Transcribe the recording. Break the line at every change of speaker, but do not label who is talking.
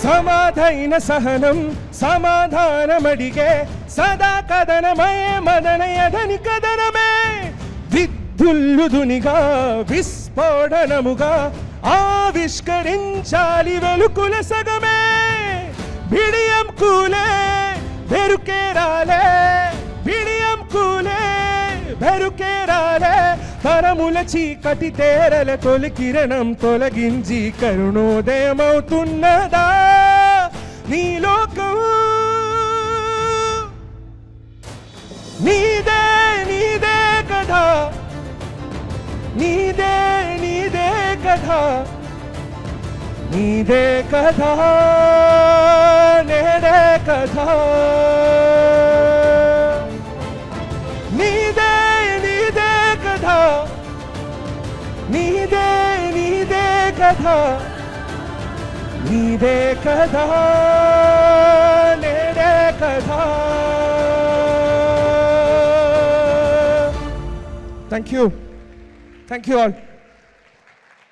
సమాధైన సహనం సమాధానమడిగే సదా కథనమయే మదనయదని కథనమే విద్యుల్లుదునిగా విస్ఫోటనముగా ఆవిష్కరించాలి వెలుకుల సగమే బిడియం కూలే బెరుకేరాలే బిడియం కూలే బెరుకేరాలే తరముల చీకటి తేరల తొలి కిరణం తొలగించి కరుణోదయమవుతున్నదా నీ లోకం నీదే నీదే కథ నీదే నీదే కథ నీదే కథ నేడే కథ నీదే నీదే కథ నీదే నీదే కథ నీదే కథ నేడే కథ థ్యాంక్ యూ all